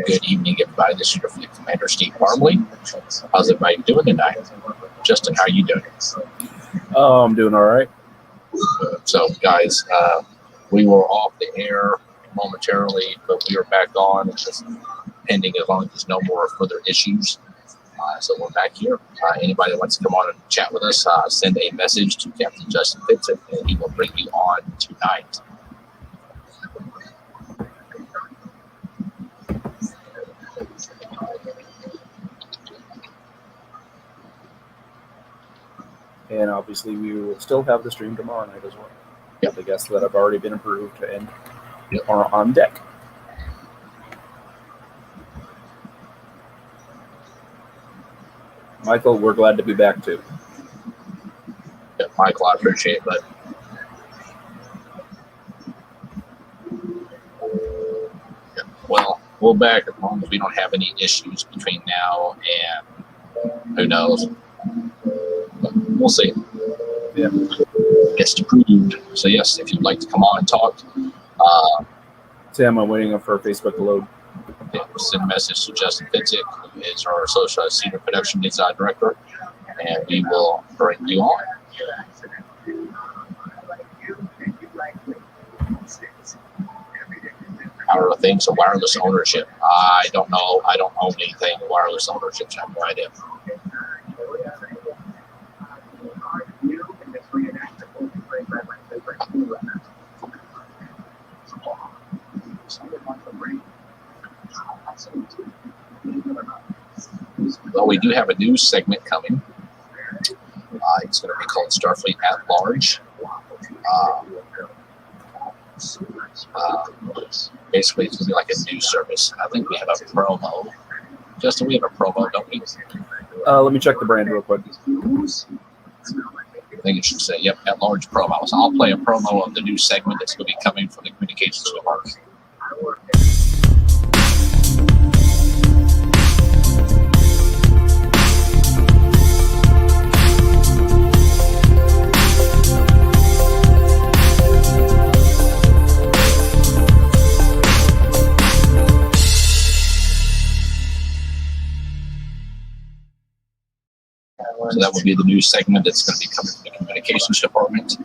Good evening, everybody. This is your Fleet Commander, Steve Parmley. How's everybody doing tonight? Justin, how are you doing? Oh, I'm doing all right. So, guys, we were off the air momentarily, but we are back on. It's just pending as long as there's no more further issues. So we're back here. Anybody that wants to come on and chat with us, send a message to Captain Justin Fitzik, and he will bring you on tonight. And obviously, we will still have the stream tomorrow night as well. Yep. The guests that have already been approved and are on deck. Michael, we're glad to be back too. Yeah, Michael, I appreciate it, but yeah, well, we'll back as long as we don't have any issues between now and who knows. But we'll see. Yeah. Gets approved. So yes, if you'd like to come on and talk, Sam, I'm waiting for Facebook to load. send a message to Justin Fitzik, who is our senior production design director, and we will bring you on. How are things of wireless ownership? I don't know. I don't own anything wireless ownership. I have no idea. Well, we do have a news segment coming. It's going to be called Starfleet at Large. Basically, it's going to be like a news service. I think we have a promo. Justin, we have a promo, don't we? Let me check the brand real quick. I think it should say, yep, at large promo. So I'll play a promo of the new segment that's going to be coming from the communications department. So that will be the new segment that's going to be coming from the communications department.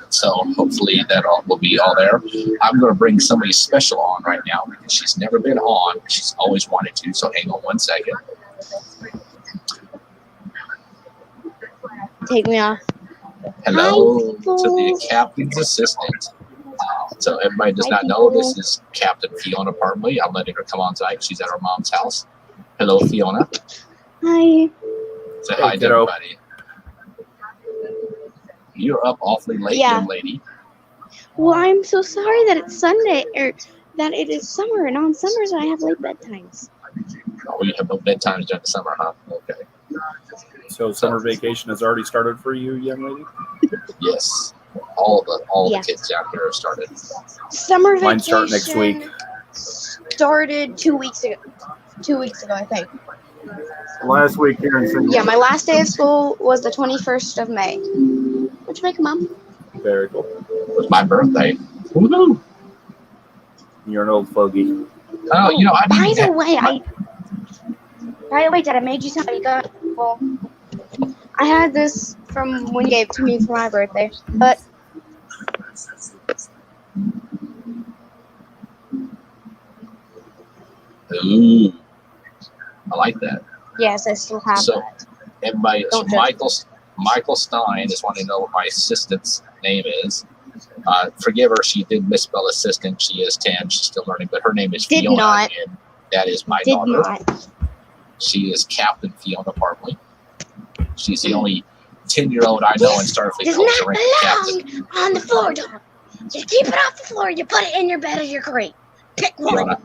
So hopefully that will be all there. I'm going to bring somebody special on right now because she's never been on. She's always wanted to. So hang on one second. Take me off. Hello to the captain's assistant. So everybody does not know this is Captain Fiona Parmley. I'm letting her come on tonight. She's at her mom's house. Hello, Fiona. Hi. Say hi to everybody. You're up awfully late, young lady. Well, I'm so sorry that it's Sunday, or that it is summer, and on summers I have late bedtimes. Oh, you have no bedtimes during the summer, huh? Okay. So summer vacation has already started for you, young lady? Yes. All the kids down here have started. Summer vacation. Mine start next week. Started 2 weeks ago. 2 weeks ago, I think. Last week here in St. Yeah, my last day of school was the 21st of May. What'd you make, Mom? Very cool. It was my birthday. Woohoo! You're an old fogey. Oh, you know, By the way, Dad, I made you something. Well, I had this from when you gave it to me for my birthday, but ooh, I like that. yes, I still have that. Everybody, so Michael Stein is wanting to know what my assistant's name is. Forgive her, she did misspell assistant. She is 10. She's still learning, but her name is Fiona, and that is my daughter. She is Captain Fiona Parmley. She's the only 10-year-old I know in Starfleet. Does not belong on the floor, dog. You keep it off the floor. You put it in your bed or your crate. Pick one.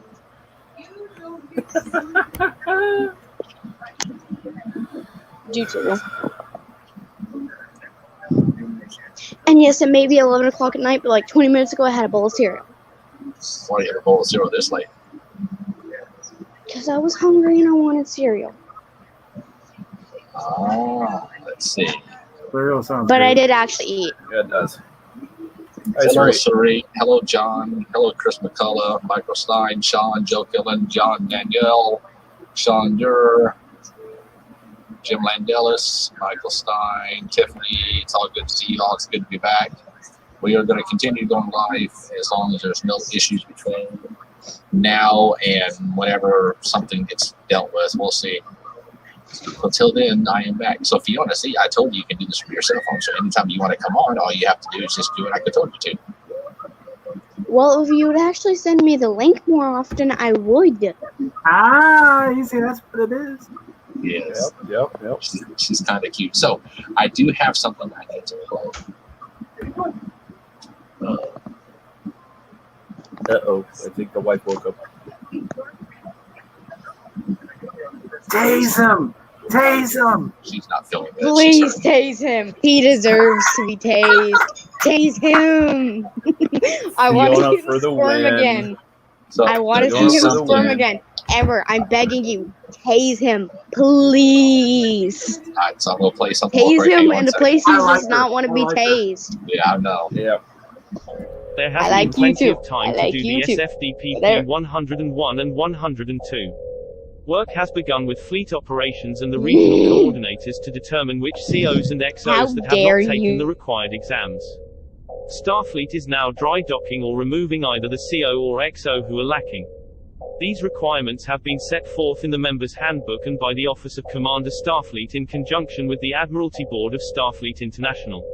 Do too. And yes, it may be 11 o'clock at night, but like 20 minutes ago, I had a bowl of cereal. Why do you have a bowl of cereal this late? Because I was hungry and I wanted cereal. Let's see. Cereal sounds But good. I did actually eat. Yeah, it does. Hello, Suri. Hello, John. Hello, Chris McCullough, Michael Stein, Sean, Joe Killen, John Danielle, Sean Durer, Jim Landelis, Michael Stein, Tiffany. It's all good to see you all. It's good to be back. We are going to continue going live as long as there's no issues between now and whenever something gets dealt with. We'll see. Until then, I am back. So if you want to see, I told you can do this from your cell phone. So anytime you want to come on, all you have to do is just do it like I told you to. Well, if you would actually send me the link more often, I would. You see, that's what it is. Yes. Yep. She's kind of cute. So I do have something I need to play. Uh-oh. I think the wife woke up. Tase him! Tase him! She's not feeling good. Please tase him. He deserves to be tased. Tase him. I want to Fiona see for him the squirm win. again. So I want to Fiona see him for the squirm win. again. Ever. I'm begging you. Tase him. Please. All right, so I'm going to play something. Tase Hang him on in a the second. place he I like does her. not want to I be like her. tased. Yeah, I know. Yeah. There I has like been you plenty too. of time I to like do you the too. SFDPP There- 101 and 102. Work has begun with fleet operations and the regional coordinators to determine which COs and How XOs that have dare not taken you. the required exams. Starfleet is now dry docking or removing either the CO or XO who are lacking. These requirements have been set forth in the Members' Handbook and by the Office of Commander Starfleet in conjunction with the Admiralty Board of Starfleet International.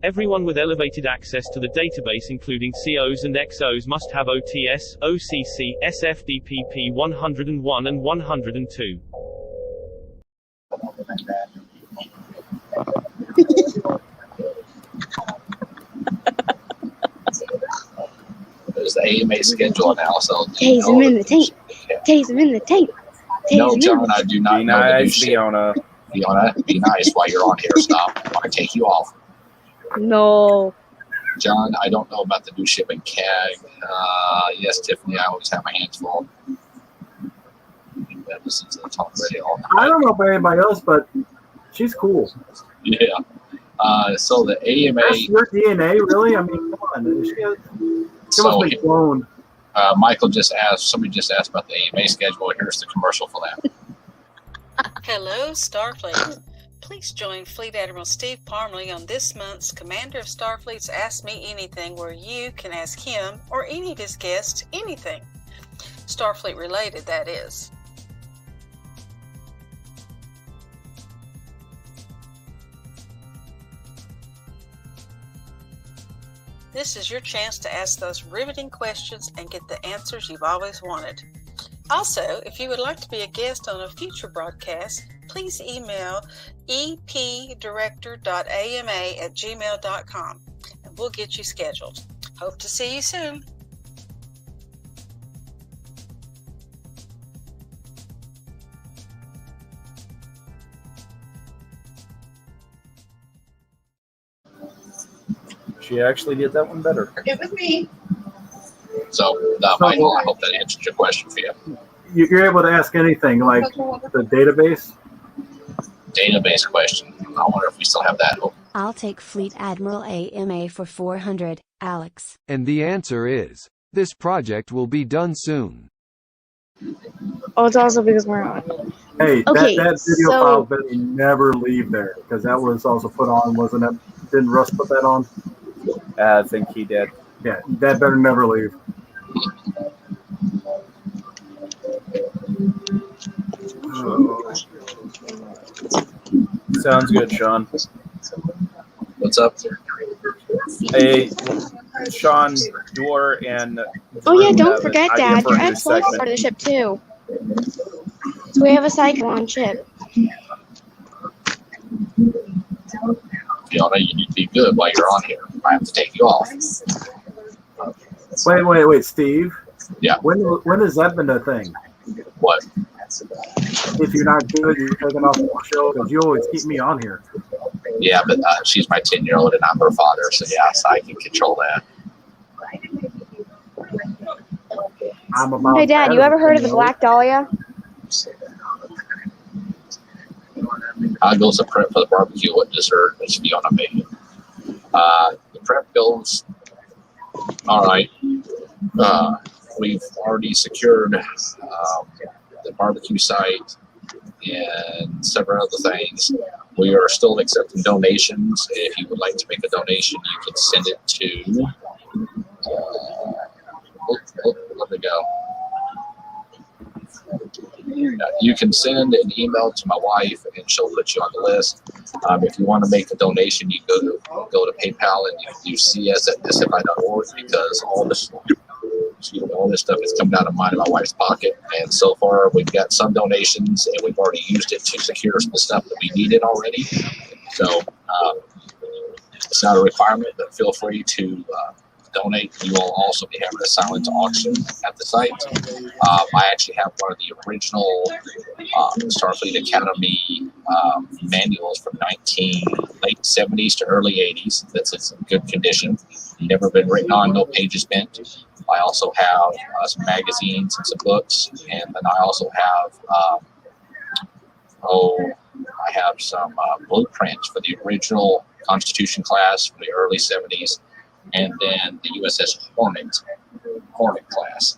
Everyone with elevated access to the database including COs and XOs must have OTS, OCC, SFDPP 101 and 102. There's the AMA schedule now, so Tase him in the tank. Tase him in the tank. Tase No, him in John, I do not Be know the new nice, shit. Fiona. Fiona, be nice while you're on here. Stop. I want to take you off. No. John, I don't know about the new ship in CAG. Yes, Tiffany, I always have my hands full. I listen to the talk radio all I night. don't know about anybody else, but she's cool. Yeah. So the AMA, That's your DNA, really? I mean, come on. She must so be cloned. Michael just asked, somebody just asked about the AMA schedule. Here's the commercial for that. Hello, Starfleet. Please join Fleet Admiral Steve Parmley on this month's Commander of Starfleet's Ask Me Anything, where you can ask him or any of his guests anything. Starfleet related, that is. This is your chance to ask those riveting questions and get the answers you've always wanted. Also, if you would like to be a guest on a future broadcast, please email epdirector.ama@gmail.com and we'll get you scheduled. Hope to see you soon. She actually did that one better. It was me. So, Michael, I hope that answered your question for you. You're able to ask anything, like the database. Database question. I wonder if we still have that open. I'll take Fleet Admiral AMA for 400, Alex. And the answer is, this project will be done soon. Oh, it's also because we're on. Hey, Okay, that video so- file better never leave there, because that was also put on, wasn't it? Didn't Russ put that on? I think he did. Yeah, that better never leave. Sounds good, Sean. What's up? Hey, Sean, Dor, and Oh yeah, Drew don't have forget, an idea Dad. for Your a new ex-wife's part of segment. the ship too. So we have a cycle on ship. Fiona, you need to be good while you're on here. I have to take you off. Wait, Steve. Yeah. When has that been a thing? What? If you're not good, you're taking off the show, because you always keep me on here. Yeah, but she's my 10-year-old and I'm her father, so yeah, so I can control that. I'm about Hey, Dad, you ever heard of the Black Dahlia? How goes the prep for the barbecue? What dessert is Fiona making? The prep goes All right. We've already secured the barbecue site and several other things. We are still accepting donations. If you would like to make a donation, you can send it to. Let me go. You can send an email to my wife, and she'll put you on the list. If you want to make a donation, you go to PayPal and you see us at sfi.org, because all this stuff is coming out of mine and my wife's pocket. And so far, we've got some donations, and we've already used it to secure some stuff that we needed already. So it's not a requirement, but feel free to donate. We will also be having a silent auction at the site. I actually have one of the original Starfleet Academy manuals from late 70s to early 80s. That's in good condition. Never been written on, no pages bent. I also have some magazines and some books, and then I also have I have some blueprints for the original Constitution class from the early 70s, and then the USS Hornet class.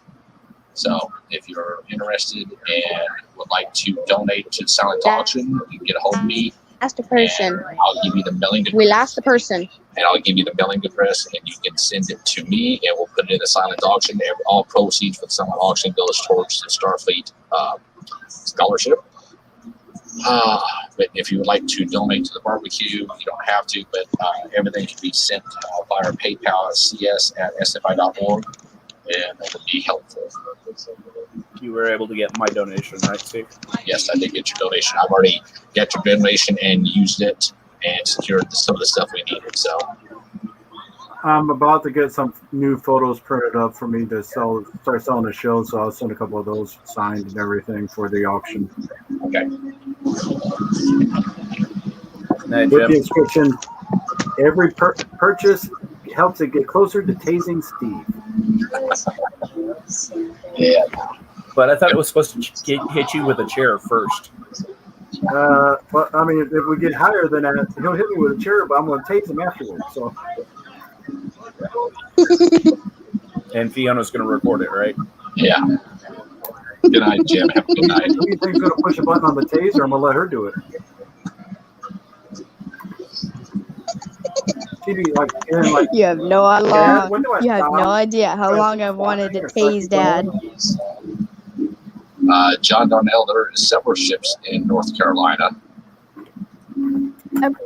So if you're interested and would like to donate to the silent auction, you can get a hold of me. Ask the person. I'll give you the mailing address. We'll ask the person. And I'll give you the mailing address, and you can send it to me, and we'll put it in the silent auction. All proceeds for the silent auction goes towards the Starfleet scholarship. But if you would like to donate to the barbecue, you don't have to, but everything can be sent via PayPal at cs@sfi.org, and that would be helpful. You were able to get my donation, right, Steve? Yes, I did get your donation. I've already got your donation and used it and secured some of the stuff we needed. So I'm about to get some new photos printed up for me to start selling the show, so I'll send a couple of those signed and everything for the auction. Okay. Hey, With the Jim. inscription, every purchase helps it get closer to tasing Steve. Yeah. But I thought it was supposed to hit you with a chair first. But I mean, if we get higher than that, he'll hit me with a chair, but I'm going to tase him afterwards. So And Fiona's going to record it, right? Yeah. Good night, Jim. Have a good night. who do you think's going to push a button on the taser? I'm going to let her do it. You have no idea. Dad, when do I You have stop? no idea how long I've wanted to tase Dad. John Darnell, there are several ships in North Carolina. I'm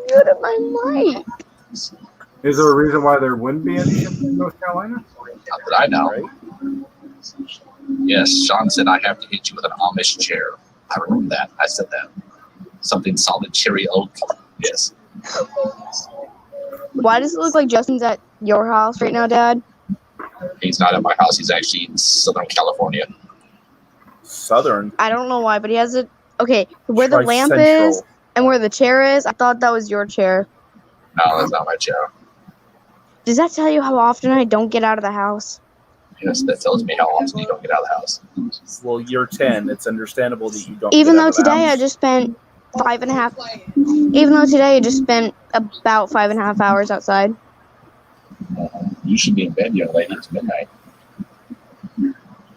good at my mic. Is there a reason why there wouldn't be any ships in North Carolina? Not that I know. Right? Yes, Sean said I have to hit you with an Amish chair. I remember that. I said that. Something solid, cherry oak. Yes. Why does it look like Justin's at your house right now, Dad? He's not at my house. He's actually in Southern California. Southern. I don't know why, but he has it. Okay, where the Try lamp Central. is and where the chair is, I thought that was your chair. No, that's not my chair. Does that tell you how often I don't get out of the house? Yes, that tells me how often you don't get out of the house. Well, you're 10. It's understandable that you don't. Even get though out of the today I house. just spent 5.5. Even though today I just spent about 5.5 hours outside. You should be in bed, young lady. It's midnight.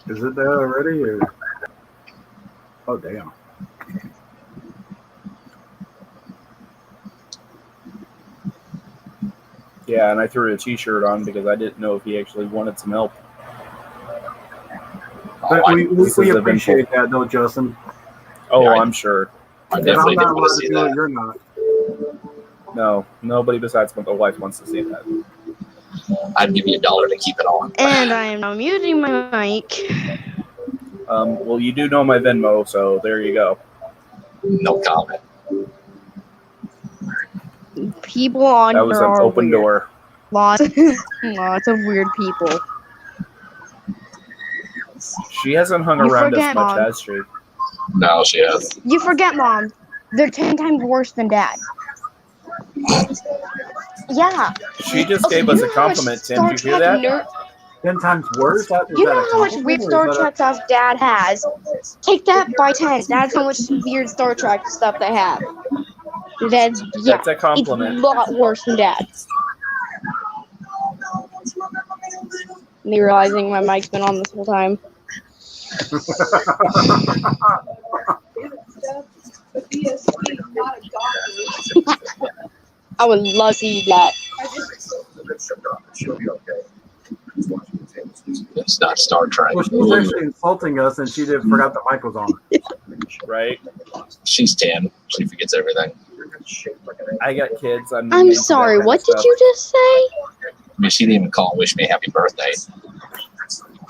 Is it there already? Or? Oh, damn. Yeah, and I threw a T-shirt on because I didn't know if he actually wanted some help. But we this is appreciate that, though, Justin. Oh, Yeah, I'm sure. I If definitely I'm not didn't want allowed to to see do it, that. you're not. No, nobody besides my wife wants to see that. I'd give you $1 to keep it on. And I am now muting my mic. Well, you do know my Venmo, so there you go. No comment. People on That was here an are open weird. door. Lots of weird people. She hasn't hung You around as forget, much, Mom. has she? No, she has. You forget, Mom. They're 10 times worse than Dad. Yeah. She just Okay, gave you us a know how much compliment, Tim. Star Did you hear Trek that? 10 times worse? Is You that know a how much compliment, weird or is Star that a- Trek stuff Dad has? Take that by 10. That's how much weird Star Trek stuff they have. That's, yeah, That's a it's compliment. a lot worse than Dad. Me realizing my mic's been on this whole time. I would love to see that. It's not Star Trek. Well, she was actually insulting us, and she forgot the mic was on. Right? She's 10. She forgets everything. I got kids. I'm sorry, what did you just say? I mean, she didn't even call and wish me a happy birthday.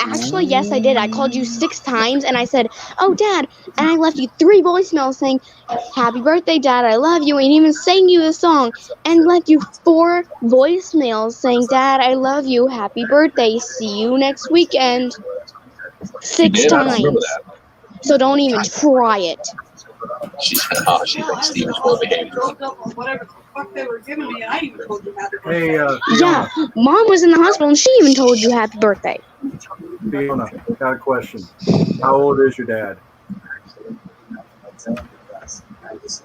Actually, yes, I did. I called you 6 times, and I said, "Oh, Dad," and I left you 3 voicemails saying, "Happy birthday, Dad, I love you," and even sang you a song, and left you 4 voicemails saying, "Dad, I love you, happy birthday, see you next weekend." 6 did? I don't remember times. that. So don't even try it. She thinks Steven's well behaved. Hey, Yeah, Mom was in the hospital, and she even told you happy birthday. Fiona, got a question. How old is your dad?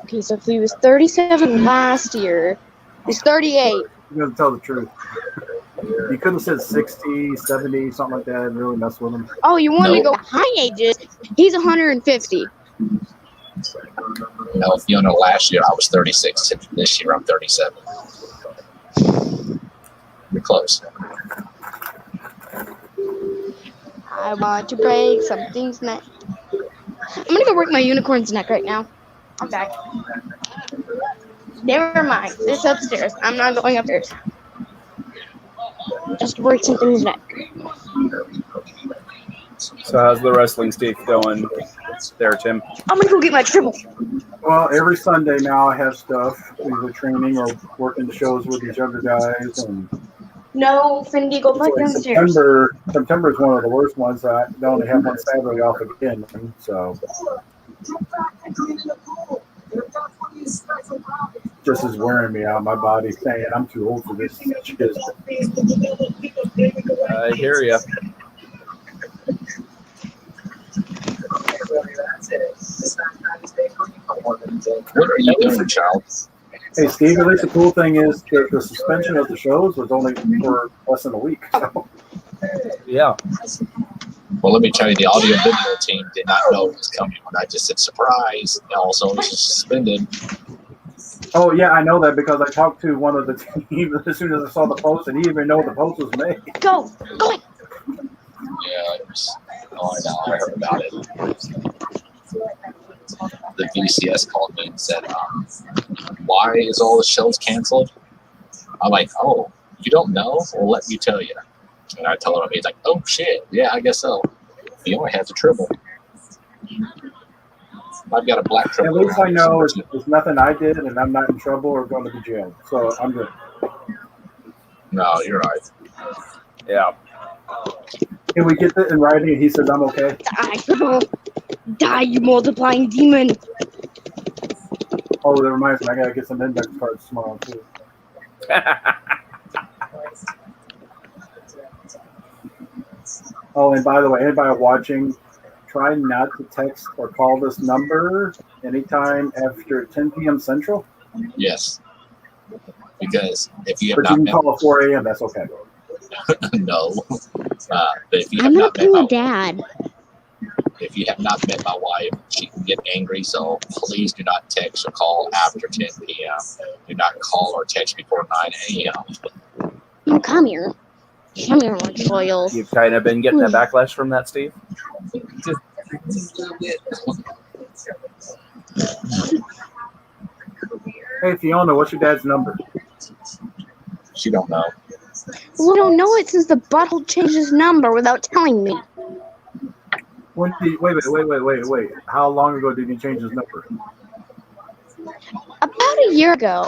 Okay, so if he was 37 last year, he's 38. You gotta tell the truth. You could have said 60, 70, something like that, and really mess with him. Oh, you wanted to No. go high ages? He's 150. No, Fiona, last year I was 36. This year I'm 37. You're close. I want to break something's neck. I'm gonna go break my unicorn's neck right now. I'm back. Never mind. It's upstairs. I'm not going upstairs. Just to break something's neck. So how's the wrestling stuff going there, Tim? I'm gonna go get my triple. Well, every Sunday now I have stuff, either training or working the shows with these younger guys. And No, Findy, go back downstairs. September is one of the worst ones. I only have one Saturday off again, so just is wearing me out. My body's saying I'm too old for this shit. I hear ya. What are you doing, child? Hey, Steve, at least the cool thing is that the suspension of the shows was only for less than a week. So. Yeah. Well, let me tell you, the audio video team did not know it was coming when I just said surprise. And also, it was suspended. Oh, yeah, I know that because I talked to one of the team as soon as I saw the post, and he didn't even know the post was made. Go. Yeah, it was. Oh, I know. I heard about it. The VCS called me and said, "Why is all the shows canceled?" I'm like, "Oh, you don't know? Well, let me tell you." And I tell him, he's like, "Oh shit, yeah, I guess so." He only has a triple. I've got a black triple. At least I know it's nothing I did, and I'm not in trouble or going to be jailed. So I'm good. No, you're right. Yeah. Can we get that in writing? And he says I'm okay. Die, you multiplying demon. Oh, that reminds me. I gotta get some index cards tomorrow too. Oh, and by the way, anybody watching, try not to text or call this number anytime after 10 p.m. Central. Yes. Because if you have But you not can met, call at 4 a.m. That's okay. no. But if you have I'm not not met cool, my, Dad. if you have not met my wife, she can get angry. So please do not text or call after 10 p.m. Do not call or text before 9 a.m. Oh, come here. Come here, my child. You've kind of been getting a backlash from that, Steve? Hey, Fiona, what's your dad's number? She don't know. Well, I don't know it since the butthole changed his number without telling me. When did, wait. How long ago did he change his number? About a year ago.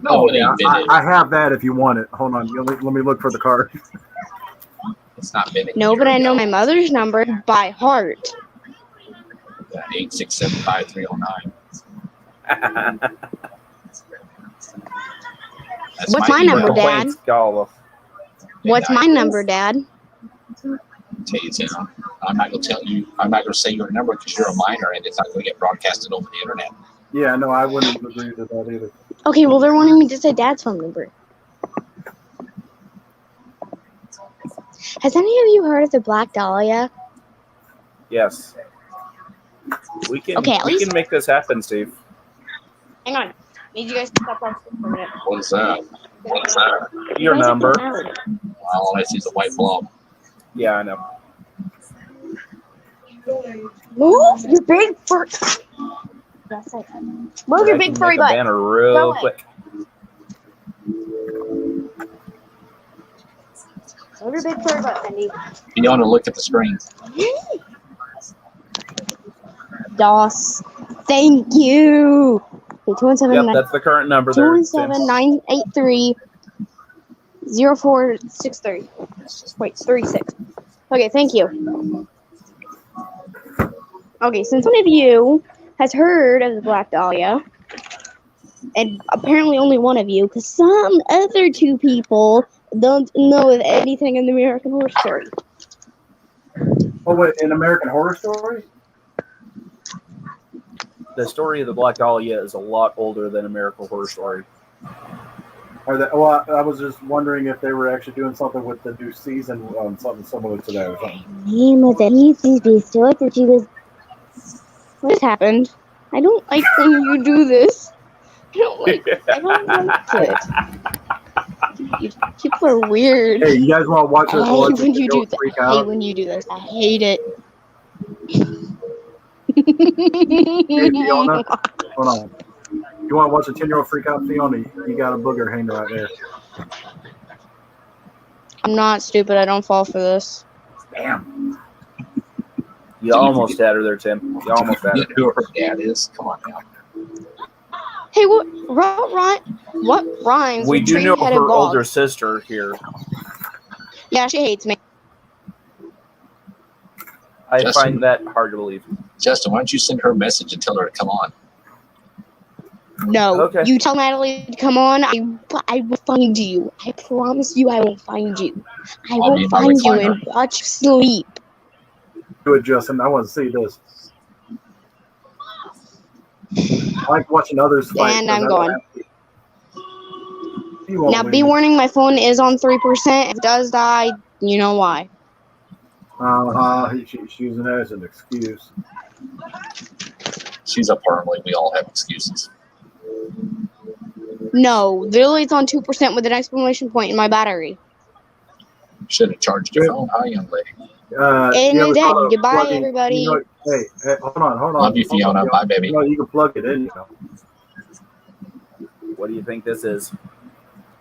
Oh, it ain't been. I have that if you want it. Hold on. Let me look for the card. It's not been. No, but I know my mother's number by heart. 8675309. What's my number, Dad? What's my number, Dad? Tell you, Tim, I'm not gonna tell you. I'm not gonna say your number because you're a minor and it's not gonna get broadcasted over the internet. Yeah, no, I wouldn't agree to that either. Okay, well, they're wanting me to say Dad's phone number. Has any of you heard of the Black Dahlia? Yes. We can. Okay, at we least- can make this happen, Steve. Hang on. Need you guys to step off for a minute. What's that? What's that? Your You guys are number. loud. All I see is a white blob. Yeah, I know. Move your big fur. Yes, I can. Move your I big can furry make a butt. banner Go real away. quick. Move your big furry butt, Cindy. You want to look at the screen. DOS. Thank you. Okay, 217 Yep, that's the current number there. Tim. 217-983-0463. Wait, 36. Okay, thank you. Okay, since one of you has heard of the Black Dahlia, and apparently only one of you, because some other two people don't know of anything in the American Horror Story. Oh wait, an American Horror Story? The story of the Black Dahlia is a lot older than American Horror Story. Or that? Well, I was just wondering if they were actually doing something with the new season, something similar to that or something. Name of the needs to be stored that you was. What happened? I don't like when you do this. I don't like it. People are weird. Hey, you guys want to watch I this? hate when you do that. Freak I hate out? when you do this. I hate it. Hey, Fiona, hold on. You want to watch a 10-year-old freak out, Fiona? You got a booger hanging right there. I'm not stupid. I don't fall for this. Damn. You almost had her there, Tim. You almost had her. Who her dad is? Come on now. Hey, what rhymes? We with do know tree-headed her bog? older sister here. Yeah, she hates me. I Justin. find that hard to believe. Justin, why don't you send her a message and tell her to come on? No, Okay. you tell Natalie to come on. I will find you. I promise you, I will find you. I I'll be will in my find you recliner. and watch you sleep. Do it, Justin. I want to see this. I like watching others fight. And I'm gone. You won't Now, win. be warning, my phone is on 3%. If it does die, you know why. She's using that as an excuse. She's up early. We all have excuses. No, literally, it's on 2% with an exclamation point in my battery. Should have charged your phone. Hi, young lady. And you ever it's dead. thought of Goodbye, plugging- everybody. you know, hey, hold on. Love you, Hold on, Fiona. Bye, baby. You know, you can plug it in. You know. What do you think this is?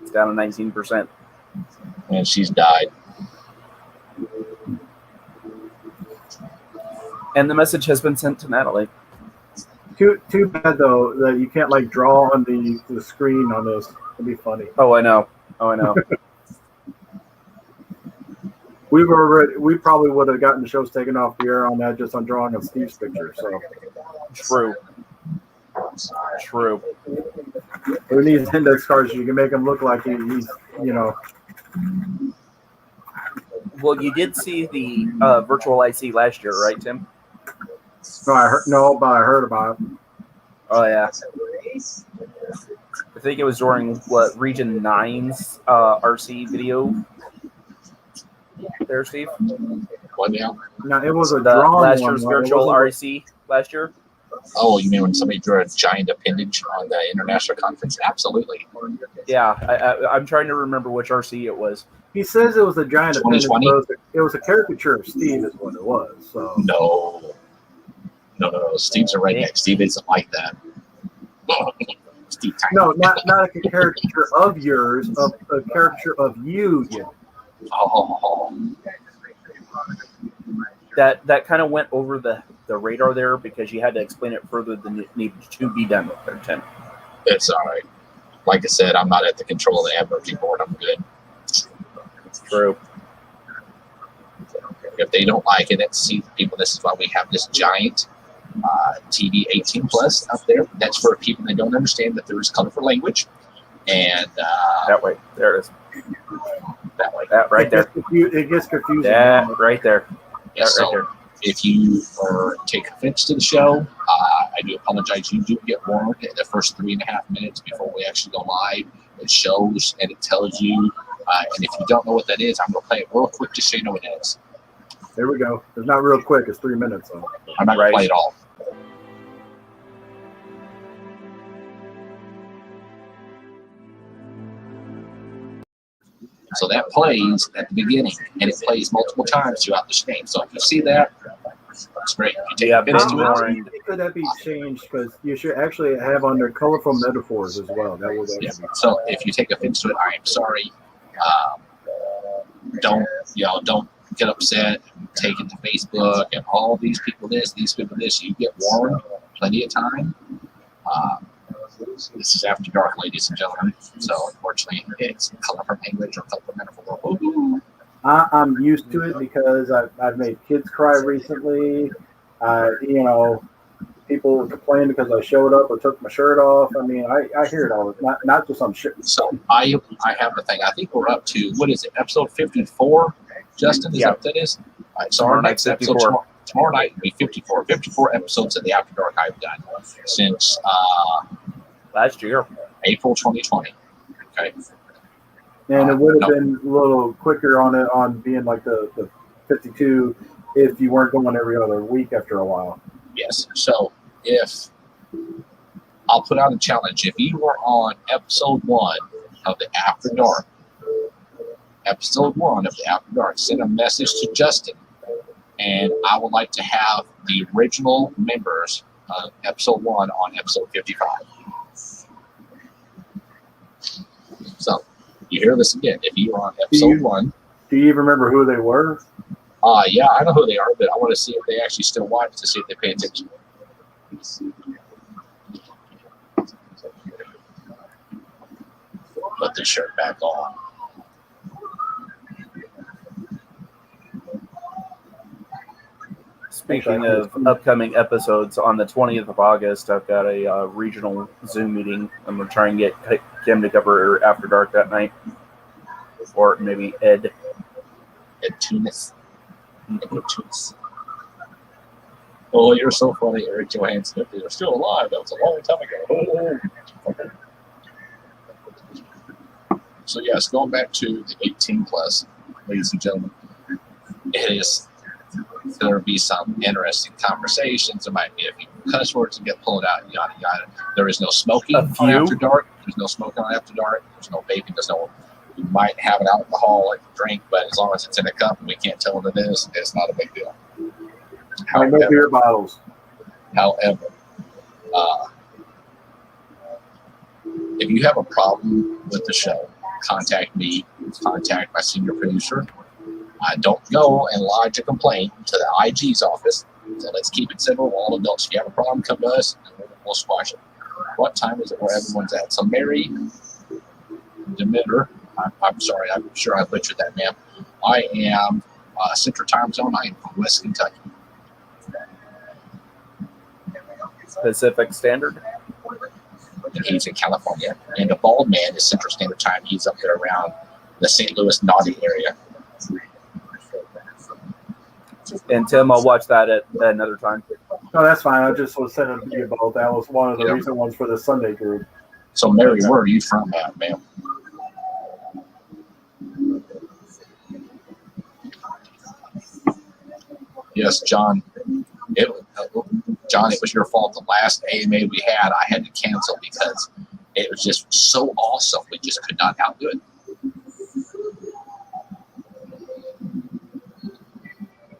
It's down to 19%. And she's died. And the message has been sent to Natalie. Too bad though that you can't like draw on the screen on this. It'd be funny. Oh, I know. We probably would have gotten the shows taken off the air on that just on drawing of Steve's picture. So True. we need index cards. You can make him look like he's Well, you did see the virtual IC last year, right, Tim? But I heard about it. Oh, yeah. I think it was during, Region 9's RC video there, Steve? What now? Now it was a The drawn last one. year's right? It virtual wasn't- RC last year? Oh, you mean when somebody drew a giant appendage on the international conference? Absolutely. Yeah, I'm trying to remember which RC it was. He says it was a giant appendage. 2020? But it was a caricature of Steve, is what it was. So No. Steve's a redneck. Steve isn't like that. Steve, no, not a caricature of yours, of a caricature of you. Oh, That kind of went over the radar there because you had to explain it further than it needed to be done with there, Tim. it's all right. Like I said, I'm not at the control of the Admiralty board. I'm good. True. If they don't like it, and see people, this is why we have this giant TV 18 plus up there. That's for people that don't understand that there is colorful language, and That way. There it is. that way. That right there. It gets confusing. That right there. That So, right there. if you take offense to the show, I do apologize. You do get warned in the first 3.5 minutes before we actually go live. It shows and it tells you And if you don't know what that is, I'm going to play it real quick just so you know what it is. There we go. It's not real quick. It's 3 minutes though. I'm not going to play it all. So that plays at the beginning, and it plays multiple times throughout the game. So if you see that, it's great. If you take offense to it, Could that be changed? Because you should actually have under colorful metaphors as well. That would yeah. actually be So if you take offense to it, I am sorry. Don't get upset and take it to Facebook and all these people this, these people this. You get warned plenty of time. This is After Dark, ladies and gentlemen. So unfortunately, it's colorful language or colorful metaphor. I'm used to it because I've made kids cry recently. People complain because I showed up or took my shirt off. I mean, I hear it all. Not just on shit. So I have a thing. I think we're up to, what is it, episode 54? Justin, is that what that is? All right, so our next episode tomorrow night will be 54. 54 episodes of the After Dark I've done since last year, April 2020. Okay. And it would have been a little quicker on being like the 52 if you weren't going every other week after a while. Yes. So if I'll put out a challenge, if you were on episode 1 of the After Dark, send a message to Justin, and I would like to have the original members of episode 1 on episode 55. So you hear this again. If you are on episode 1, do you even remember who they were? Yeah, I know who they are, but I want to see if they actually still watch to see if they pay attention. Put the shirt back on. Speaking of upcoming episodes, on the 20th of August, I've got a regional Zoom meeting. I'm going to try and get Kim to cover After Dark that night. Or maybe Ed Tunis. Oh, you're so funny, Eric Johansson. If they're still alive, that was a long time ago. Okay. So yes, going back to the 18 plus, ladies and gentlemen, there'll be some interesting conversations. There might be a few cuss words that get pulled out, yada yada. There is no smoking on After Dark. There's no smoking on After Dark. There's no vaping. We might have an alcoholic drink, but as long as it's in a cup and we can't tell what it is, it's not a big deal. No beer bottles. However, if you have a problem with the show, contact me, contact my senior producer. Don't go and lodge a complaint to the IG's office. So let's keep it simple. We're all adults. If you have a problem, come to us and we'll squash it. What time is it where everyone's at? So Mary Demeter, I'm sorry, I'm sure I butchered that, ma'am. I am Central Time Zone. I am from West Kentucky. Pacific Standard. And he's in California. And the bald man is Central Standard Time. He's up there around the St. Louis Naughty area. And Tim, I'll watch that at another time. No, that's fine. I just was saying to you both. That was one of the recent ones for the Sunday group. So, Mary, where are you from, ma'am? Yes, John. It was your fault. The last AMA we had, I had to cancel because it was just so awesome. We just could not outdo it.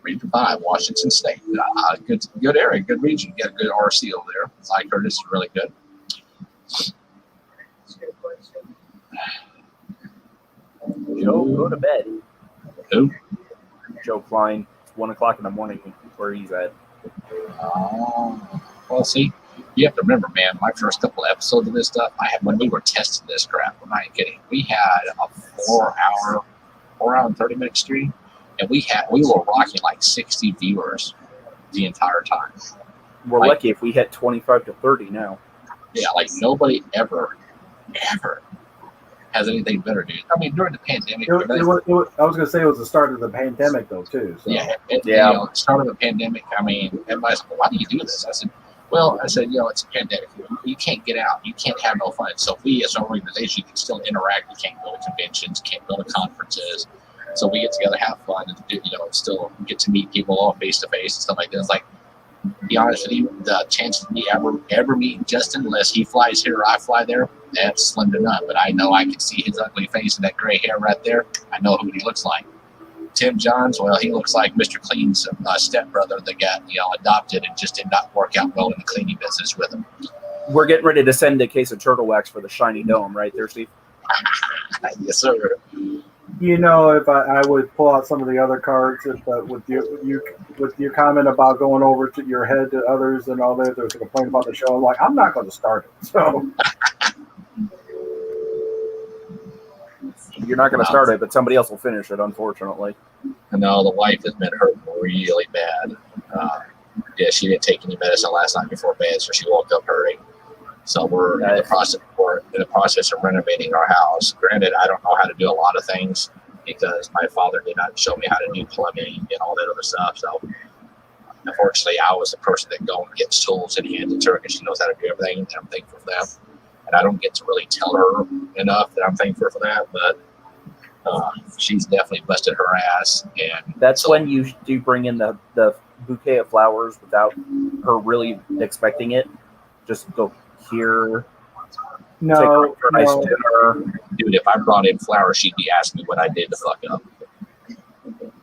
3-5, Washington State. Good area, good region. You got a good RC over there. Cy Curtis is really good. Joe, go to bed. Who? Joe Klein. It's 1 o'clock in the morning where he's at. Well, see, you have to remember, man, my first couple of episodes of this stuff, when we were testing this crap, I'm not kidding. We had a 4 hour and 30-minute stream, and we were rocking like 60 viewers the entire time. We're lucky if we hit 25 to 30 now. Yeah, like nobody ever has anything better, dude. I mean, during the pandemic. I was going to say it was the start of the pandemic, though, too. So. Yeah. Start of the pandemic. I mean, everybody's like, why do you do this? I said, Well, I said, it's a pandemic. You can't get out. You can't have no fun. So we, as an organization, can still interact. We can't go to conventions, can't go to conferences. So we get together, have fun, and still get to meet people all face to face and stuff like that. It's like, to be honest with you, the chances of me ever meeting Justin, unless he flies here or I fly there, that's slim to none. But I know I can see his ugly face and that gray hair right there. I know who he looks like. Tim Johns, well, he looks like Mr. Clean's stepbrother that got adopted and just did not work out well in the cleaning business with him. We're getting ready to send a case of turtle wax for the shiny dome, right there, Steve? Yes, sir. If I would pull out some of the other cards, with your comment about going over to your head to others and all that, there's a complaint about the show. I'm like, I'm not going to start it. So you're not going to start it, but somebody else will finish it, unfortunately. No, the wife has been hurt really bad. She didn't take any medicine last night before bed, so she woke up hurting. So we're in the process of renovating our house. Granted, I don't know how to do a lot of things because my father did not show me how to do plumbing and all that other stuff. So unfortunately, I was the person that go and gets tools and hands it to her because she knows how to do everything, and I'm thankful for that. And I don't get to really tell her enough that I'm thankful for that, but she's definitely busted her ass. And that's when you do bring in the bouquet of flowers without her really expecting it. Just go here. No, take her for a nice dinner. Dude, if I brought in flowers, she'd be asking me what I did to fuck up.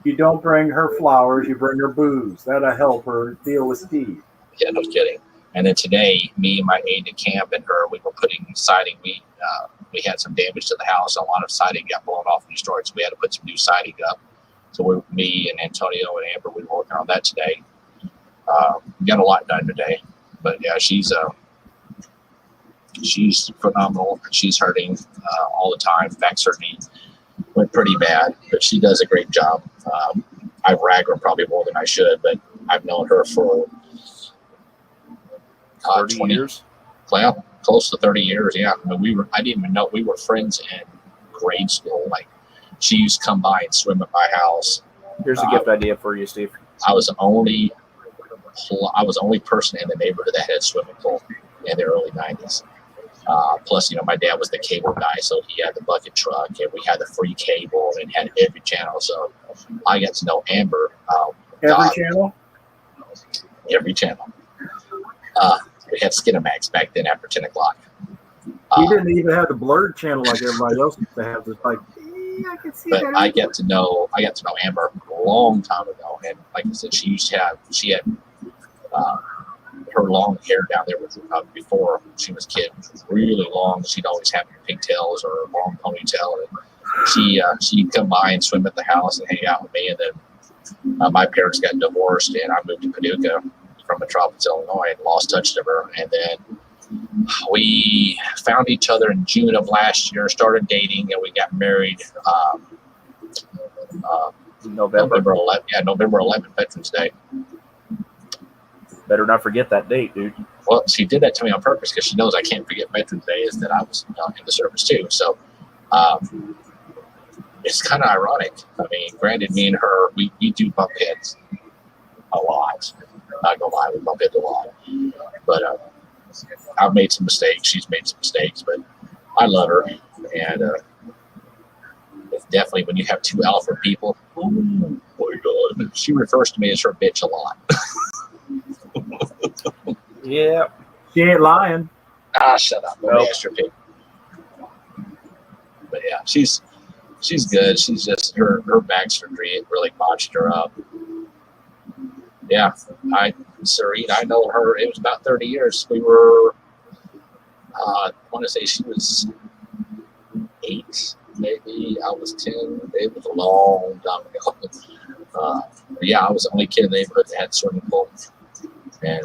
You don't bring her flowers, you bring her booze. That'll help her deal with Steve. Yeah, no kidding. And then today, me and my aide de camp and her, we were putting siding. We had some damage to the house. A lot of siding got blown off and destroyed, so we had to put some new siding up. So me and Antonio and Amber, we were working on that today. We got a lot done today. But yeah, she's phenomenal. She's hurting all the time. Back certainly went pretty bad, but she does a great job. I rag her probably more than I should, but I've known her for 20 years. Well, close to 30 years. Yeah, I mean, I didn't even know we were friends in grade school. Like, she used to come by and swim at my house. Here's a gift idea for you, Steve. I was the only person in the neighborhood that had a swimming pool in the early 90s. Plus, my dad was the cable guy, so he had the bucket truck, and we had the free cable and had every channel. So I got to know Amber. Channel? Every channel. We had Skinamax back then after 10 o'clock. He didn't even have the blurred channel like everybody else used to have. Just like, I can see but that. I got to know Amber a long time ago, and like I said, she had her long hair down there before she was a kid, which was really long. She'd always have pigtails or a long ponytail, and she'd come by and swim at the house and hang out with me. And then my parents got divorced, and I moved to Paducah from Metropolis, Illinois, and lost touch of her. And then we found each other in June of last year, started dating, and we got married November 11th. Yeah, November 11th, Veterans Day. Better not forget that date, dude. Well, she did that to me on purpose because she knows I can't forget Veterans Day is that I was in the service too. So it's kind of ironic. I mean, granted, me and her, we do bump heads a lot. Not gonna lie, we bump heads a lot. But I've made some mistakes. She's made some mistakes, but I love her. And it's definitely when you have two alpha people, oh my God, she refers to me as her bitch a lot. Yeah. She ain't lying. Shut up. Nope. But yeah, she's good. She's just her back surgery really botched her up. Yeah, Serene, I know her. It was about 30 years. We were, I want to say she was 8, maybe. I was 10. It was a long time ago. Yeah, I was the only kid in the neighborhood that had a swimming pool. And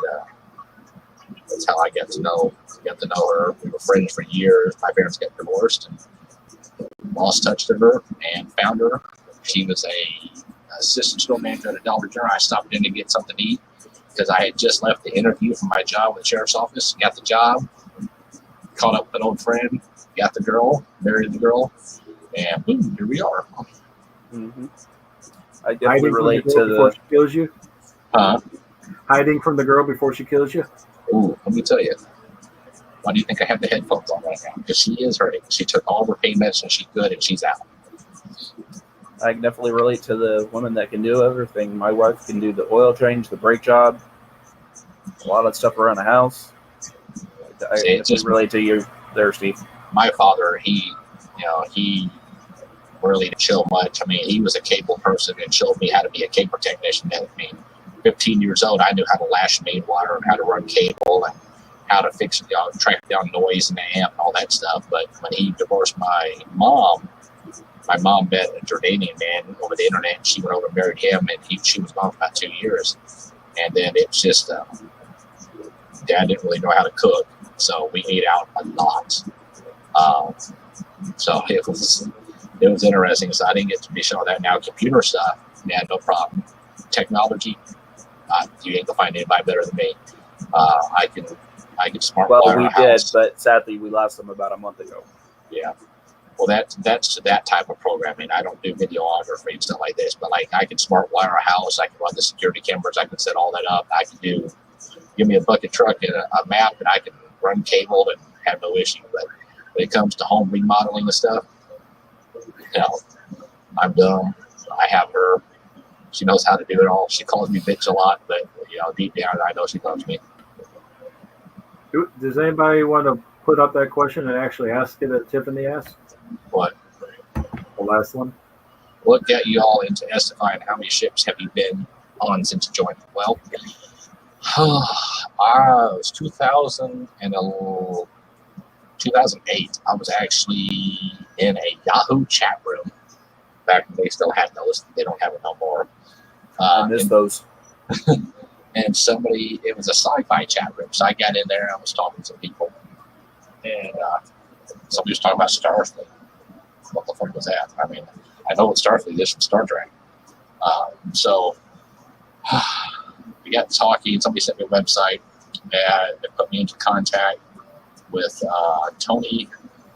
that's how I got to know her. We were friends for years. My parents got divorced and lost touch of her and found her. She was a assistant store manager at a Dollar General. I stopped in to get something to eat because I had just left the interview for my job with the sheriff's office. Got the job, caught up with an old friend, got the girl, married the girl, and boom, here we are. Mm-hmm. I definitely relate to before she kills you. Huh? Hiding from the girl before she kills you. Ooh, let me tell you. Why do you think I have the headphones on right now? Because she is hurting. She took all of her pain medicine she could, and she's out. I can definitely relate to the women that can do everything. My wife can do the oil change, the brake job, a lot of stuff around the house. I just relate to you there, Steve. My father, he really didn't show much. I mean, he was a cable person and showed me how to be a cable technician. And I mean, 15 years old, I knew how to lash main wire and how to run cable and how to fix, track down noise in the amp and all that stuff. But when he divorced my mom met a Jordanian man over the internet. And she went over and married him, and she was gone for about 2 years. And then it's just, Dad didn't really know how to cook, so we ate out a lot. So it was interesting. So I didn't get to be shown that. Now computer stuff, yeah, no problem. Technology, you ain't gonna find anybody better than me. I can smart wire we a did, house. but sadly we lost them about a month ago. Yeah. Well, that's that type of programming. I don't do videography and stuff like this, but like I can smart wire a house. I can run the security cameras. I can set all that up. I can give me a bucket truck and a map, and I can run cable and have no issue. But when it comes to home remodeling and stuff, I'm dumb. I have her. She knows how to do it all. She calls me bitch a lot, but deep down, I know she loves me. Does anybody want to put up that question and actually ask it that Tiffany asked? What? The last one. What got you all into SFI, and how many ships have you been on since you joined? Well, it was 2008. I was actually in a Yahoo chat room back when they still had those. They don't have it no more. I miss those. And it was a sci-fi chat room. So I got in there and I was talking to some people. And somebody was talking about Starfleet. What the fuck was that? I mean, I know what Starfleet is from Star Trek. So we got talking. Somebody sent me a website and they put me into contact with Tony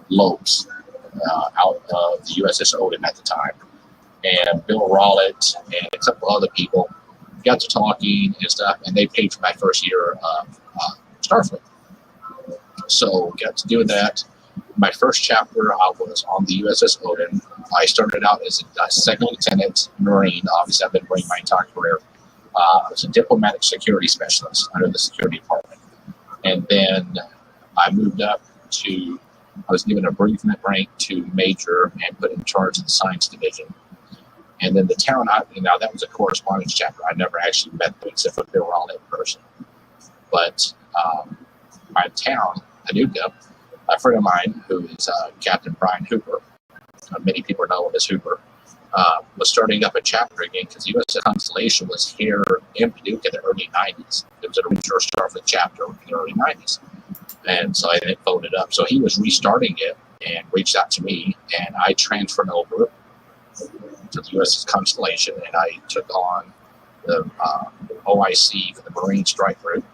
Lopes out of the USS Odin at the time, and Bill Rowlett and a couple other people. Got to talking and stuff, and they paid for my first year of Starfleet. So got to do that. My first chapter, I was on the USS Odin. I started out as a second lieutenant Marine. Obviously, I've been Marine my entire career. I was a diplomatic security specialist under the security department. And then I moved up to, I was given a bereavement rank to major and put in charge of the science division. And then the town, now that was a correspondence chapter. I never actually met them except for Bill Rowlett in person. But my town, Paducah, a friend of mine who is Captain Brian Hooper, many people know him as Hooper, was starting up a chapter again because the USS Constellation was here in Paducah in the early 90s. It was an original Starfleet chapter in the early 90s. And so I didn't vote it up. So he was restarting it and reached out to me, and I transferred over to the USS Constellation, and I took on the OIC for the Marine Strike Group.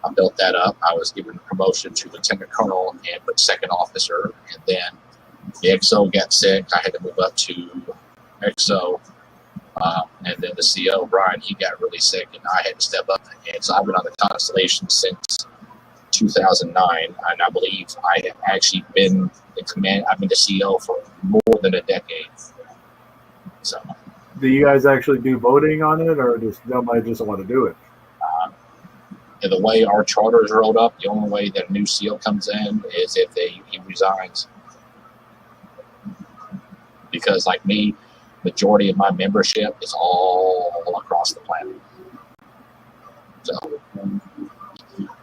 I built that up. I was given a promotion to lieutenant colonel and put second officer, and then the XO got sick. I had to move up to XO, and then the CO, Brian, he got really sick, and I had to step up. And so I've been on the Constellation since 2009, and I believe I have actually been the command. I've been the CO for more than a decade. So, do you guys actually do voting on it, or does nobody just want to do it? And the way our charter is rolled up, the only way that a new SEAL comes in is if he resigns. Because like me, majority of my membership is all across the planet. So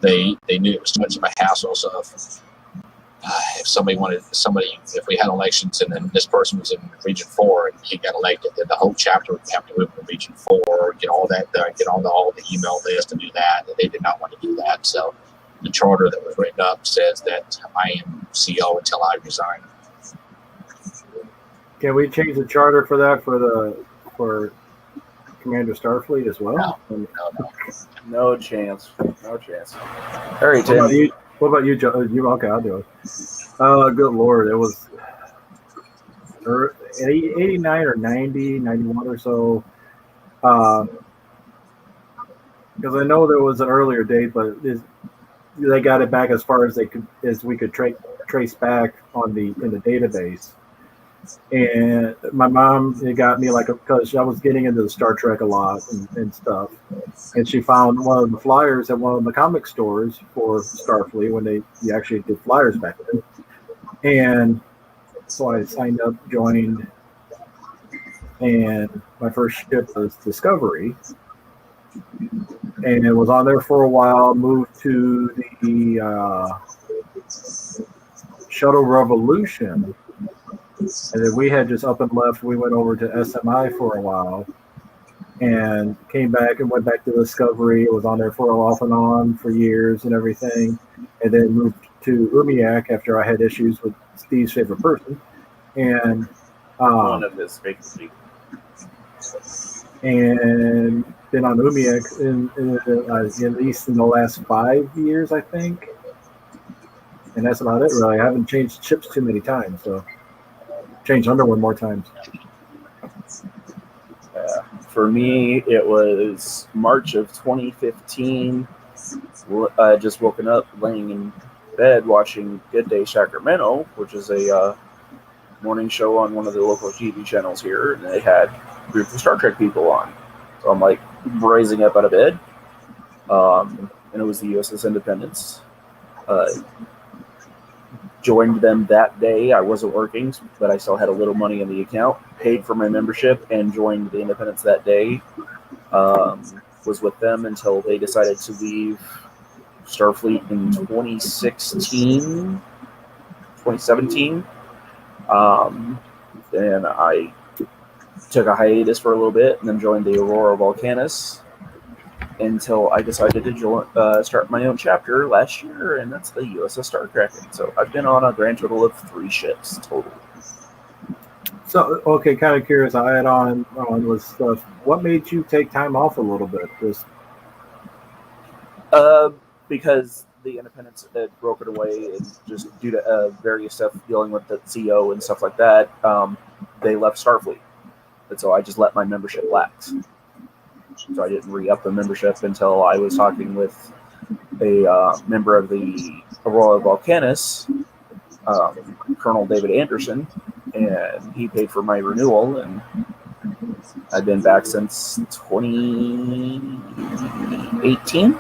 they knew it was too much of a hassle. So if we had elections and then this person was in Region 4 and he got elected, then the whole chapter would have to move to Region 4, get all that done, get on all the email list and do that. And they did not want to do that. So the charter that was written up says that I am CO until I resign. Can we change the charter for that for Commander Starfleet as well? No chance. No chance. All right, Tim. What about you, Joe? Okay, I'll do it. Good Lord. It was 89 or 90, 91 or so. Because I know there was an earlier date, but they got it back as far as we could trace back in the database. And my mom got me because I was getting into the Star Trek a lot and stuff, and she found one of the flyers at one of the comic stores for Starfleet when you actually did flyers back then. And so I signed up, joined, and my first ship was Discovery, and it was on there for a while. Moved to the Shuttle Revolution. And then we had just up and left. We went over to SMI for a while and came back and went back to Discovery. It was on there for off and on for years and everything. And then moved to Umiak after I had issues with Steve's favorite person. And one of his favorite people. And been on Umiak at least in the last 5 years, I think. And that's about it, really. I haven't changed ships too many times, so. Changed under one more times. For me, it was March of 2015. Just woken up, laying in bed, watching Good Day Sacramento, which is a morning show on one of the local TV channels here, and they had a group of Star Trek people on. So I'm like rising up out of bed, and it was the USS Independence. Joined them that day. I wasn't working, but I still had a little money in the account. Paid for my membership and joined the Independence that day. Was with them until they decided to leave Starfleet in 2017. And I took a hiatus for a little bit and then joined the Aurora Volcanis until I decided to start my own chapter last year, and that's the USS Starkraken. So I've been on a grand total of 3 ships total. So, okay, kind of curious. I had on with stuff. What made you take time off a little bit? Because the Independence had broken away, and just due to various stuff dealing with the CO and stuff like that, they left Starfleet, and so I just let my membership lapse. So I didn't re-up the membership until I was talking with a member of the Aurora Volcanis, Colonel David Anderson, and he paid for my renewal, and I've been back since 2018.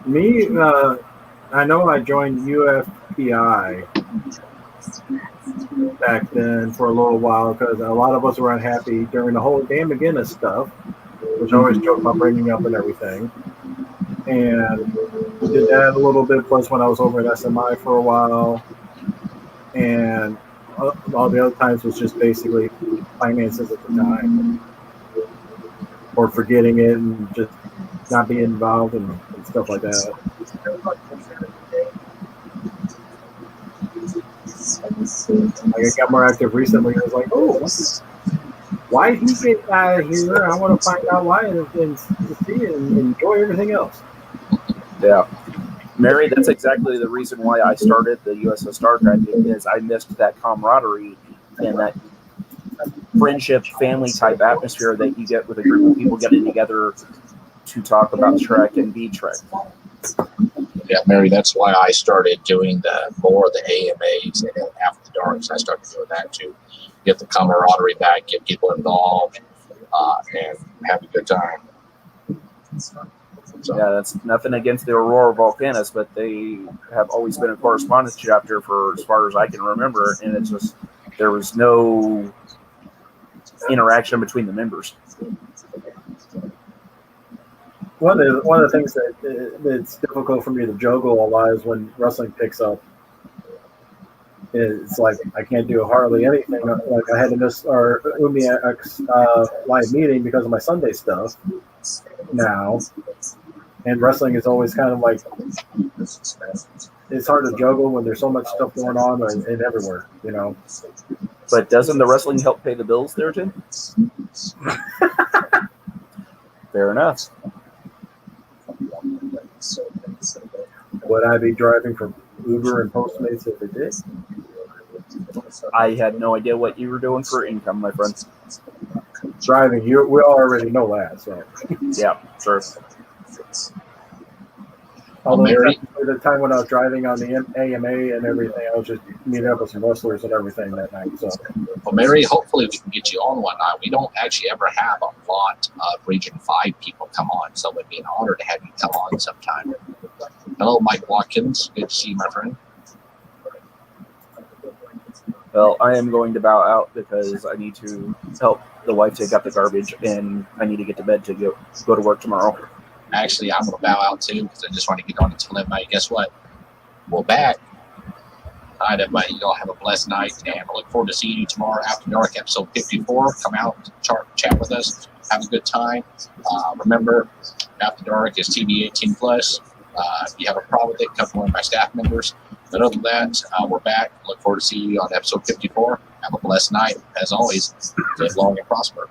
Me, I know I joined UFPI back then for a little while because a lot of us were unhappy during the whole Dan McGinnis stuff, which I always joke about bringing up and everything. And did that a little bit, plus when I was over at SMI for a while. And all the other times was just basically finances at the time. Or forgetting it and just not being involved and stuff like that. Like I got more active recently. I was like, oh, why did he get out of here? I want to find out why and see and enjoy everything else. Yeah. Mary, that's exactly the reason why I started the USS Starkraken, is I missed that camaraderie and that friendship, family type atmosphere that you get with a group of people getting together to talk about Trek and be Trek. Yeah, Mary, that's why I started doing more of the AMAs and After the Dark. I started doing that to get the camaraderie back, get people involved, and have a good time. So. Yeah, that's nothing against the Aurora Volcanis, but they have always been a correspondence chapter for as far as I can remember, and it's just there was no interaction between the members. One of the things that's difficult for me to juggle a lot is when wrestling picks up. It's like I can't do hardly anything. Like I had to miss our Umiak's live meeting because of my Sunday stuff now. And wrestling is always kind of like, it's hard to juggle when there's so much stuff going on and everywhere, you know. But doesn't the wrestling help pay the bills there, Tim? Fair enough. Would I be driving for Uber and Postmates if it did? I had no idea what you were doing for income, my friend. Driving, we already know that. So yeah, sure. Although Mary, the time when I was driving on the AMA and everything, I was just meeting up with some wrestlers and everything that night. So, well, Mary, hopefully we can get you on one night. We don't actually ever have a lot of Region 5 people come on, so it would be an honor to have you come on sometime. Hello, Mike Watkins. Good to see you, my friend. Well, I am going to bow out because I need to help the wife take out the garbage, and I need to get to bed to go to work tomorrow. Actually, I'm going to bow out too because I just want to get on and tell everybody, guess what? We're back. All right, everybody, you all have a blessed night, and I look forward to seeing you tomorrow after dark, episode 54. Come out, chat with us, have a good time. Remember, After Dark is TV 18 plus. If you have a problem with it, come from one of my staff members. But other than that, we're back. Look forward to seeing you on episode 54. Have a blessed night. As always, live long and prosper.